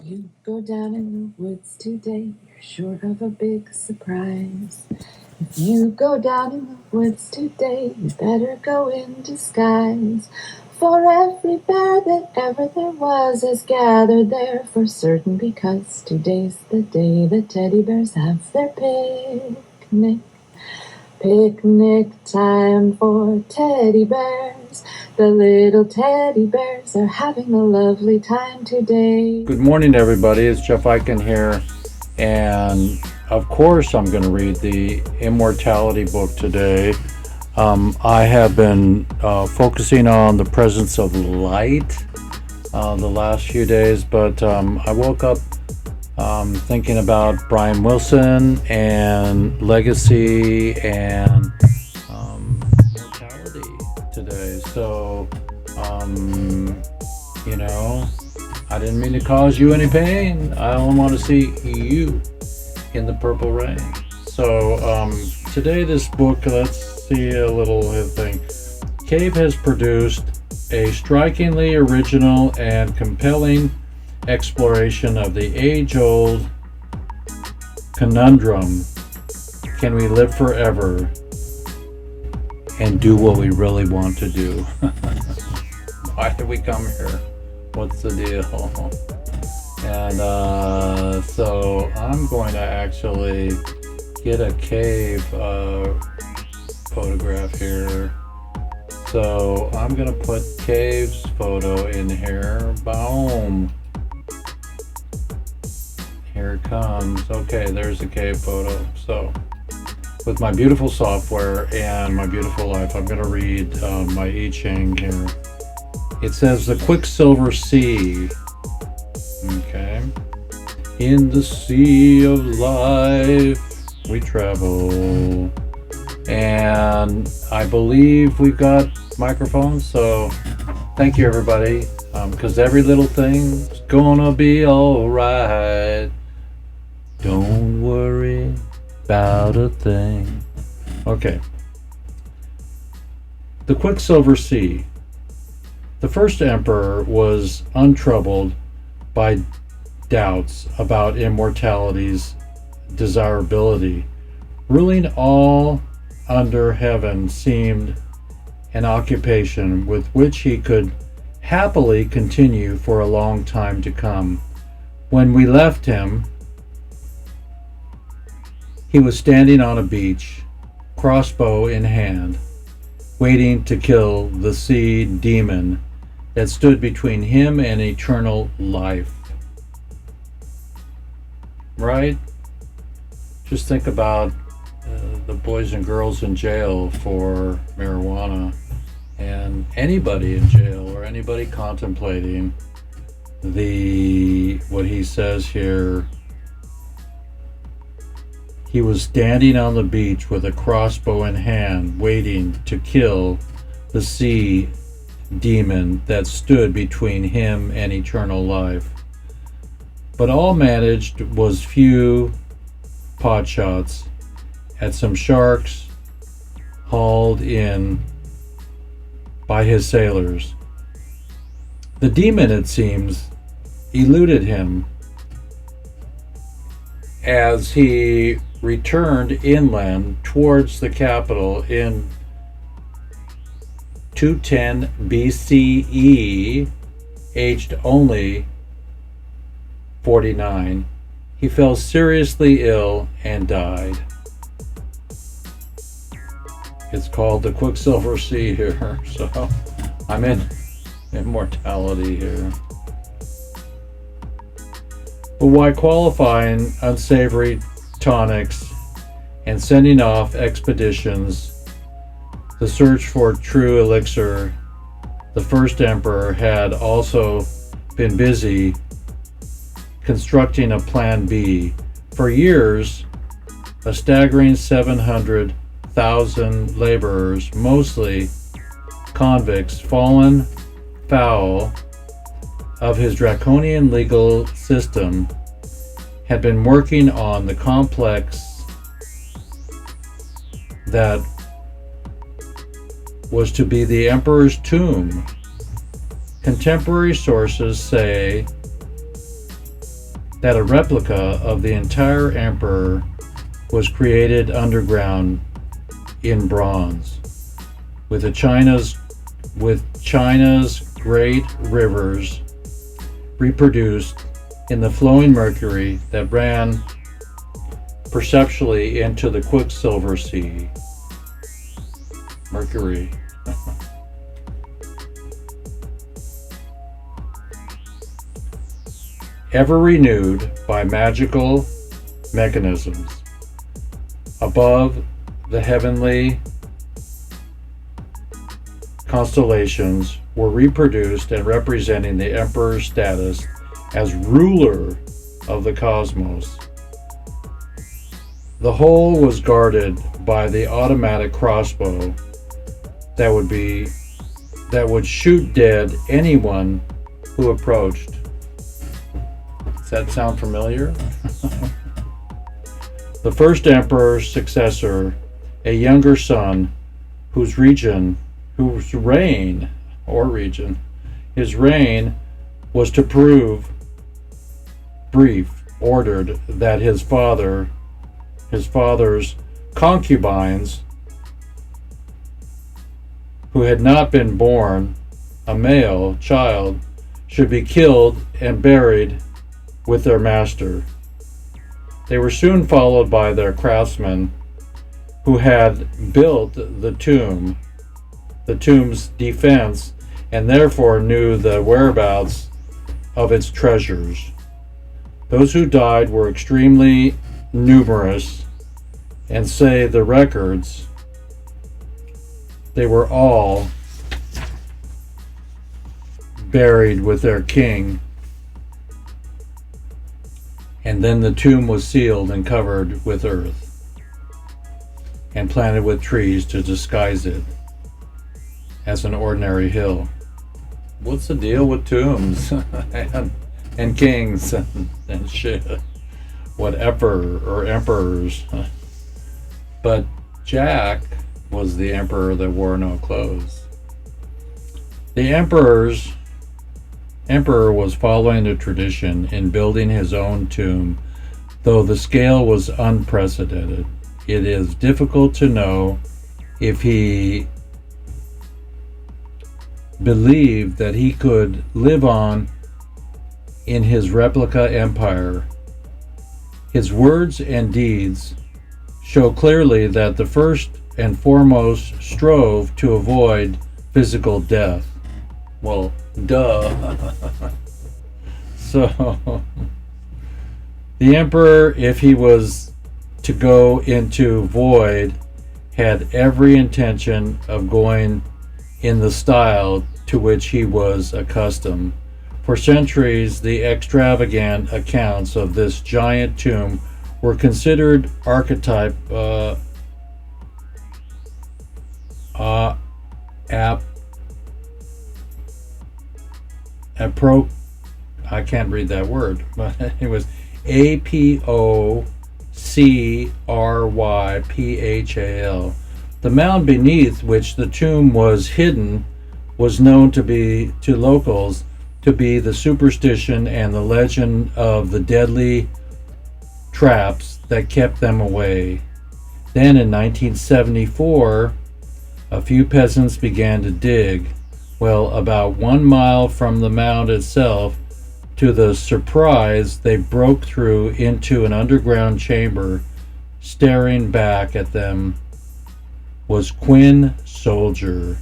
You go down in the woods today, you're sure of a big surprise. If you go down in the woods today, you better go in disguise. For every bear that ever there was is gathered there for certain, because today's the day the teddy bears have their picnic. Picnic time for teddy bears. The little teddy bears are having a lovely time today. Good morning, everybody. It's Jeff Eichen here. And of course, I'm going to read the Immortality book today. I have been focusing on the presence of light the last few days, but I woke up thinking about Brian Wilson and legacy and mortality today. So, I didn't mean to cause you any pain. I only want to see you in the purple rain. So, today this book, let's see a little thing. Cave has produced a strikingly original and compelling exploration of the age-old conundrum: can we live forever and do what we really want to do? Why did we come here? What's the deal? And so I'm going to actually get a cave photograph here. So I'm going to put Cave's photo in here. Boom. Here it comes. Okay, there's the cave photo. So with my beautiful software and my beautiful life, I'm going to read my I Ching here. It says the Quicksilver Sea. Okay. In the sea of life we travel. And I believe we've got microphones, so thank you, everybody, because every little thing's gonna be alright. Don't worry about a thing. Okay. The Quicksilver Sea. The first emperor was untroubled by doubts about immortality's desirability. Ruling all under heaven seemed an occupation with which he could happily continue for a long time to come. When we left him, he was standing on a beach, crossbow in hand, waiting to kill the sea demon that stood between him and eternal life. Right? Just think about the boys and girls in jail for marijuana, and anybody in jail or anybody contemplating what he says here. He was standing on the beach with a crossbow in hand, waiting to kill the sea demon that stood between him and eternal life. But all managed was few pot shots at some sharks hauled in by his sailors. The demon, it seems, eluded him as he returned inland towards the capital in 210 BCE, aged only 49. He fell seriously ill and died. It's called the Quicksilver Sea here, so I'm in immortality here. But why qualifying unsavory tonics and sending off expeditions, the search for true elixir? The first emperor had also been busy constructing a plan B. For years, a staggering 700,000 laborers, mostly convicts, fallen foul of his draconian legal system, had been working on the complex that was to be the emperor's tomb. Contemporary sources say that a replica of the entire emperor was created underground in bronze, with China's great rivers reproduced in the flowing mercury that ran perceptually into the Quicksilver Sea. Mercury. Ever renewed by magical mechanisms above the heavenly constellations were reproduced and representing the emperor's status as ruler of the cosmos. The whole was guarded by the automatic crossbow that would shoot dead anyone who approached. Does that sound familiar? The first emperor's successor, a younger son, his reign was to prove brief, ordered that his father's concubines, who had not been born a male child, should be killed and buried with their master. They were soon followed by their craftsmen, who had built the tomb's defense, and therefore knew the whereabouts of its treasures. Those who died were extremely numerous, and say the records, they were all buried with their king, and then the tomb was sealed and covered with earth and planted with trees to disguise it as an ordinary hill. What's the deal with tombs and kings and shit? Whatever, or emperors. But Jack was the emperor that wore no clothes. The emperor was following the tradition in building his own tomb, though the scale was unprecedented. It is difficult to know if he believed that he could live on in his replica empire. His words and deeds show clearly that the first and foremost strove to avoid physical death. Well, duh. So, the emperor, if he was to go into void, had every intention of going in the style to which he was accustomed. For centuries, the extravagant accounts of this giant tomb were considered archetype I can't read that word, but it was Apocryphal. The mound beneath which the tomb was hidden was known to locals to be the superstition and the legend of the deadly traps that kept them away. Then in 1974, a few peasants began to dig. Well, about 1 mile from the mound itself, to the surprise, they broke through into an underground chamber. Staring back at them was Quinn Soldier.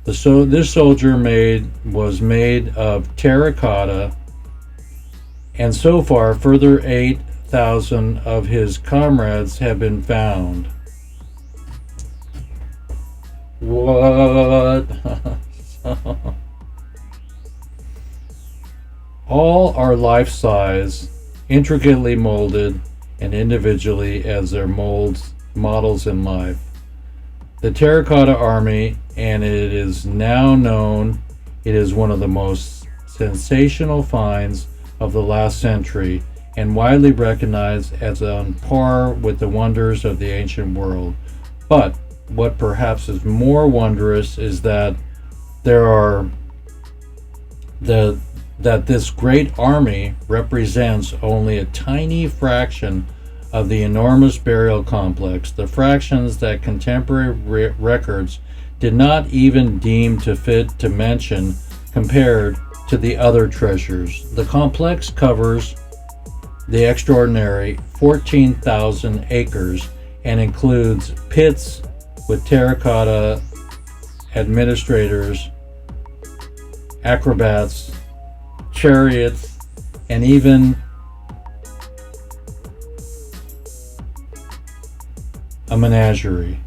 This soldier was made of terracotta, and so far, further 8,000 of his comrades have been found. What? All are life-size, intricately molded, and individually as their models in life. The Terracotta Army, and it is now known it is one of the most sensational finds of the last century and widely recognized as on par with the wonders of the ancient world. But what perhaps is more wondrous is that there are that this great army represents only a tiny fraction of the enormous burial complex, the fractions that contemporary records did not even deem to fit to mention compared to the other treasures. The complex covers the extraordinary 14,000 acres and includes pits with terracotta administrators, acrobats, chariots, and even a menagerie.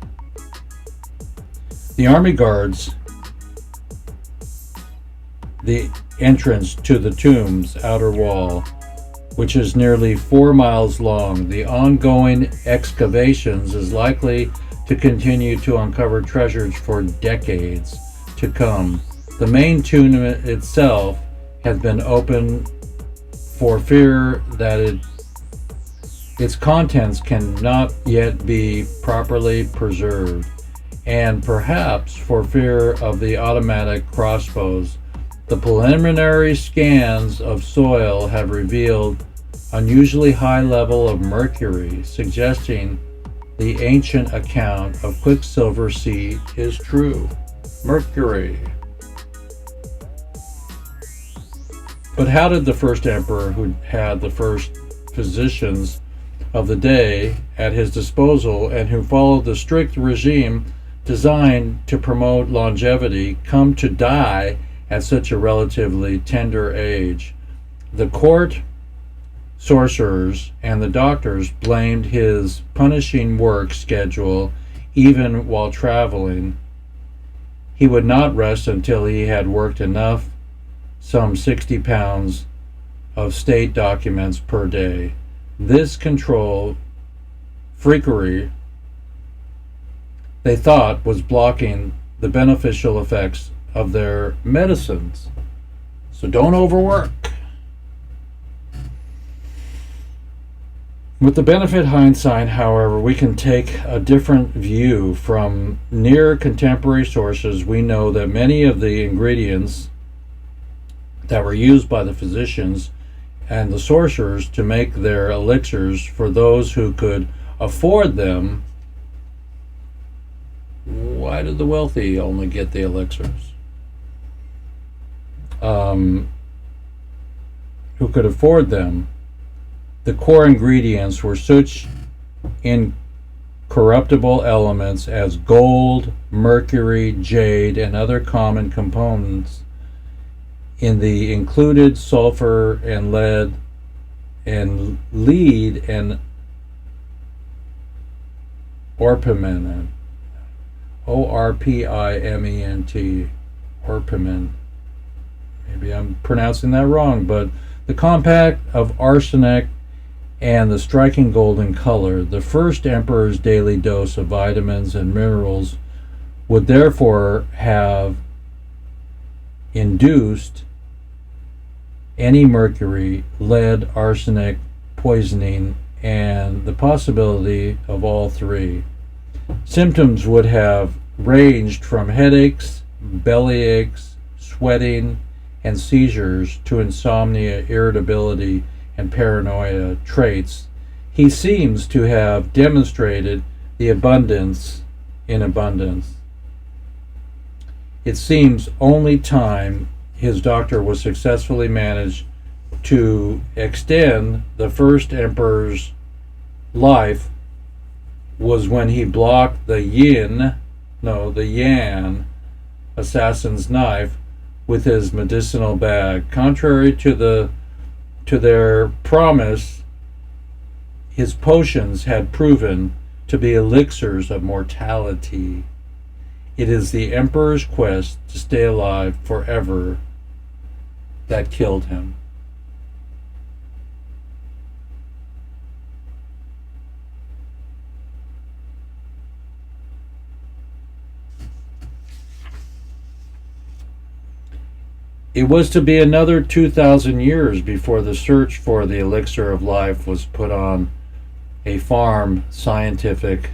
The army guards the entrance to the tomb's outer wall, which is nearly 4 miles long. The ongoing excavations is likely to continue to uncover treasures for decades to come. The main tomb itself has been open for fear that its contents cannot yet be properly preserved, and perhaps for fear of the automatic crossbows. The preliminary scans of soil have revealed unusually high level of mercury, suggesting the ancient account of Quicksilver Sea is true. Mercury. But how did the first emperor, who had the first physicians of the day at his disposal and who followed the strict regime designed to promote longevity, come to die at such a relatively tender age? The court sorcerers and the doctors blamed his punishing work schedule even while traveling. He would not rest until he had worked enough, some 60 pounds of state documents per day. This control freakery, they thought, was blocking the beneficial effects of their medicines. So don't overwork. With the benefit hindsight, however, we can take a different view. From near contemporary sources, we know that many of the ingredients that were used by the physicians and the sorcerers to make their elixirs for those who could afford them. Why did the wealthy only get the elixirs? Who could afford them? The core ingredients were such incorruptible elements as gold, mercury, jade, and other common components. In the included sulfur and lead and orpiment, ORPIMENT, orpiment. Maybe I'm pronouncing that wrong, but the compact of arsenic and the striking golden color. The first emperor's daily dose of vitamins and minerals would therefore have induced any mercury, lead, arsenic poisoning, and the possibility of all three. Symptoms would have ranged from headaches, belly aches, sweating, and seizures to insomnia, irritability, and paranoia traits. He seems to have demonstrated the abundance in abundance. It seems only time his doctor was successfully managed to extend the first emperor's life was when he blocked the Yan assassin's knife with his medicinal bag. Contrary to their promise, his potions had proven to be elixirs of mortality. It is the emperor's quest to stay alive forever that killed him. It was to be another 2,000 years before the search for the elixir of life was put on a firm scientific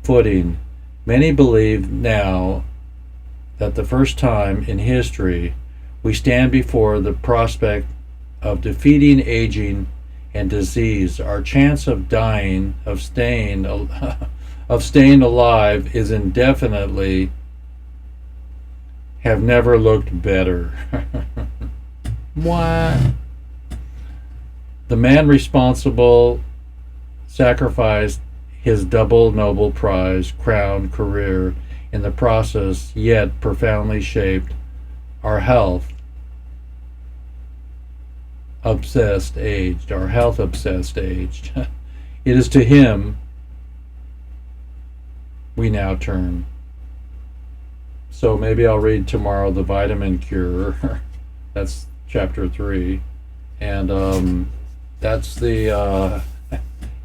footing. Many believe now that the first time in history We stand before the prospect of defeating aging and disease. Our chance of dying, of staying, of staying alive, is indefinitely have never looked better. What? The man responsible sacrificed his double Nobel Prize crowned career in the process, yet profoundly shaped our health obsessed aged, our health obsessed aged. It is to him we now turn. So maybe I'll read tomorrow The Vitamin Cure. That's chapter 3. And that's the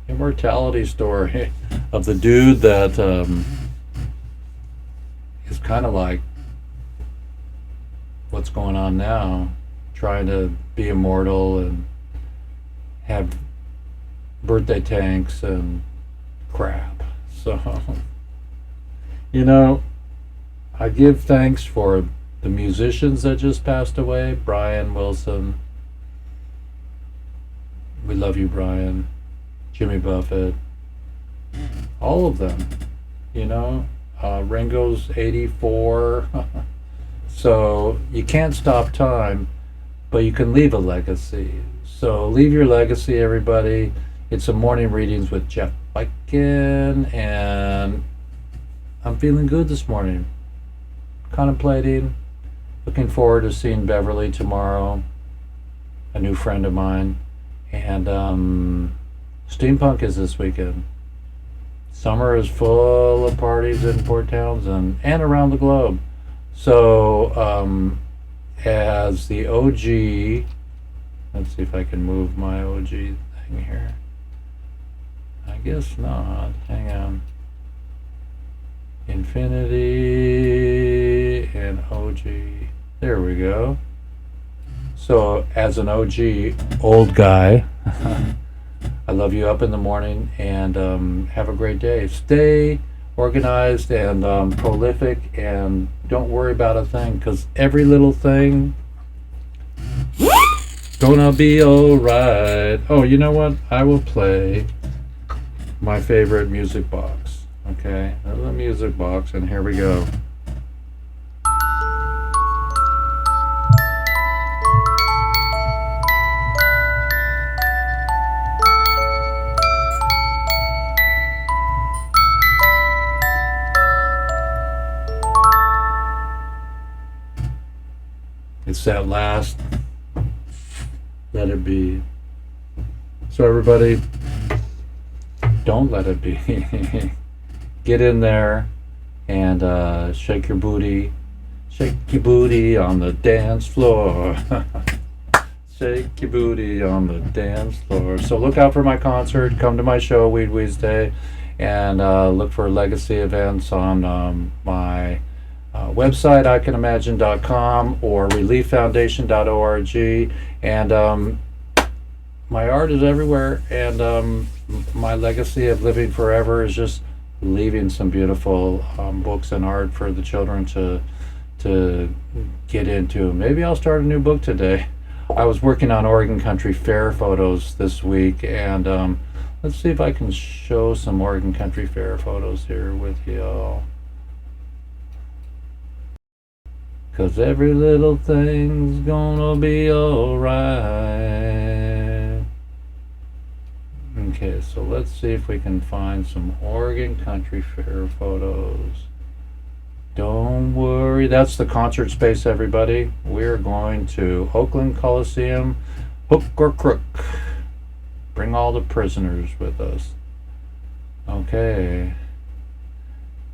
immortality story of the dude that is kind of like what's going on now, trying to be immortal and have birthday tanks and crap. So, I give thanks for the musicians that just passed away. Brian Wilson. We love you, Brian. Jimmy Buffett. All of them. Ringo's 84. So you can't stop time, but you can leave a legacy. So leave your legacy, everybody. It's a morning readings with Jeff Biken, and I'm feeling good this morning. Contemplating, looking forward to seeing Beverly tomorrow, a new friend of mine, and Steampunk is this weekend. Summer is full of parties in Port Townsend and around the globe. So, as the OG, let's see if I can move my OG thing here. I guess not. Hang on. Infinity and OG. There we go. So, as an OG, old guy, I love you up in the morning, and have a great day. Stay organized and prolific, and don't worry about a thing, because every little thing gonna be alright. Oh, you know what? I will play my favorite music box. Okay, there's a music box, and here we go. It's that last Let It Be. So everybody, don't let it be. Get in there and shake your booty. Shake your booty on the dance floor. Shake your booty on the dance floor. So look out for my concert. Come to my show, Weed Wednesday, and look for legacy events on my website, icanimagine.com, or relieffoundation.org. And my art is everywhere, and my legacy of living forever is just leaving some beautiful books and art for the children to get into. Maybe I'll start a new book today. I was working on Oregon Country Fair photos this week, and let's see if I can show some Oregon Country Fair photos here with y'all. Cause every little thing's gonna be alright. Okay, so let's see if we can find some Oregon Country Fair photos. Don't worry, that's the concert space, everybody. We're going to Oakland Coliseum, hook or crook. Bring all the prisoners with us. Okay.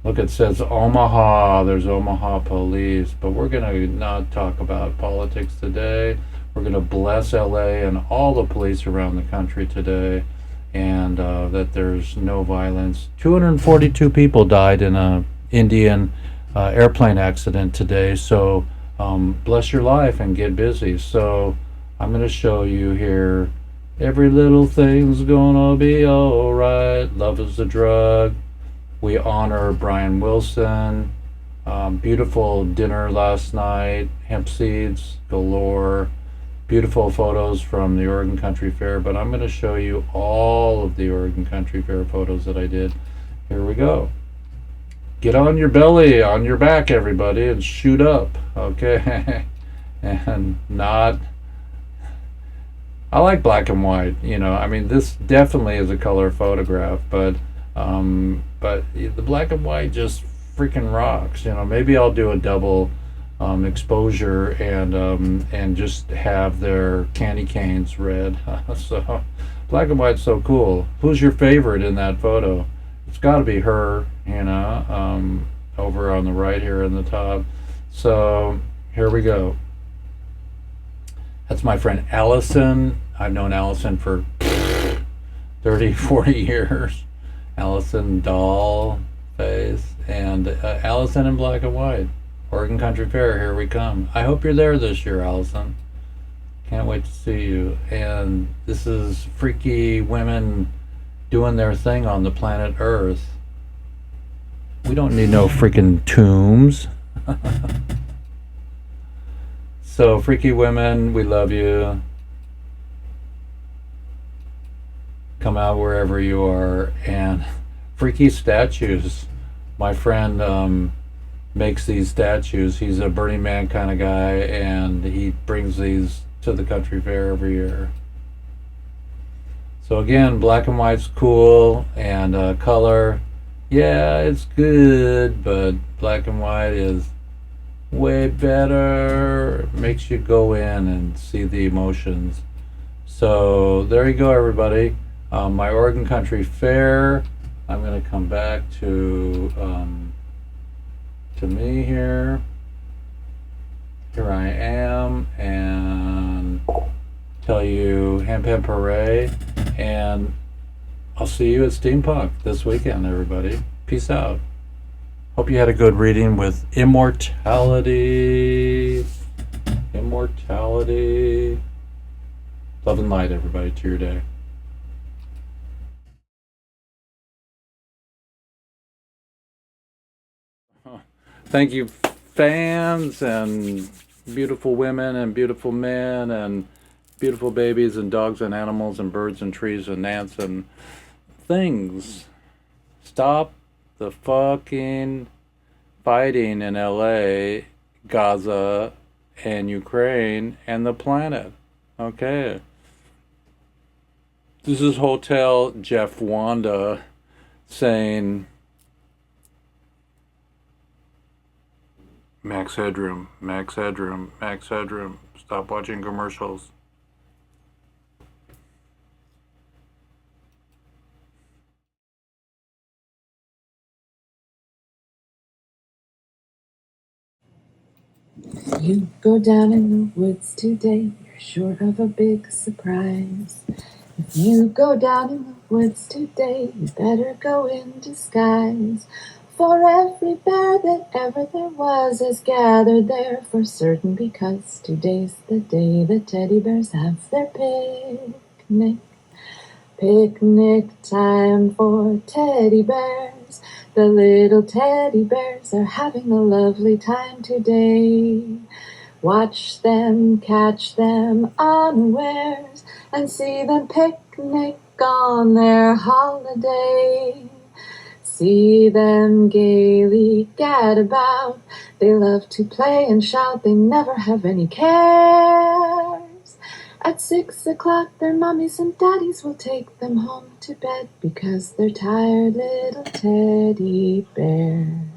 Look, it says Omaha. There's Omaha police. But we're going to not talk about politics today. We're going to bless LA and all the police around the country today, and that there's no violence. 242 people died in a Indian airplane accident today. So bless your life and get busy. So I'm going to show you here. Every little thing's gonna be alright. Love is a drug. We honor Brian Wilson. Beautiful dinner last night, hemp seeds galore, beautiful photos from the Oregon Country Fair. But I'm going to show you all of the Oregon Country Fair photos that I did. Here we go. Get on your belly, on your back, everybody, and shoot up, okay? And not. I like black and white. I mean, this definitely is a color photograph, but the black and white just freaking rocks. Maybe I'll do a double exposure and just have their candy canes red. So black and white's so cool. Who's your favorite in that photo? It's got to be her. Over on the right here in the top. So here we go. That's my friend Allison. I've known Allison for 30, 40 years. Allison doll face. And Allison in black and white. Oregon Country Fair, here we come. I hope you're there this year, Allison. Can't wait to see you. And this is freaky women doing their thing on the planet Earth. We don't need no freaking tombs. So, freaky women, we love you. Come out wherever you are. And freaky statues. My friend makes these statues. He's a Burning Man kind of guy, and he brings these to the country fair every year. So again, black and white's cool, and color, yeah, it's good, but black and white is way better. It makes you go in and see the emotions. So there you go, everybody. My Oregon Country Fair. I'm going to come back to me here. Here I am, and tell you hemp hemp hooray, and I'll see you at Steampunk this weekend, everybody. Peace out. Hope you had a good reading with Immortality. Immortality. Love and light, everybody, to your day. Thank you, fans, and beautiful women, and beautiful men, and beautiful babies, and dogs, and animals, and birds, and trees, and ants, and things. Stop the fucking fighting in LA, Gaza, and Ukraine, and the planet. Okay. This is Hotel Jeff Wanda saying, Max Headroom, Max Headroom, Max Headroom. Stop watching commercials. You go down in the woods today, you're sure of a big surprise. If you go down in the woods today, you better go in disguise. For every bear that ever there was is gathered there for certain, because today's the day the teddy bears have their picnic. Picnic time for teddy bears. The little teddy bears are having a lovely time today. Watch them, catch them unawares, and see them picnic on their holiday. See them gaily gad about. They love to play and shout. They never have any cares. At 6 o'clock their mummies and daddies will take them home to bed, because they're tired little teddy bears.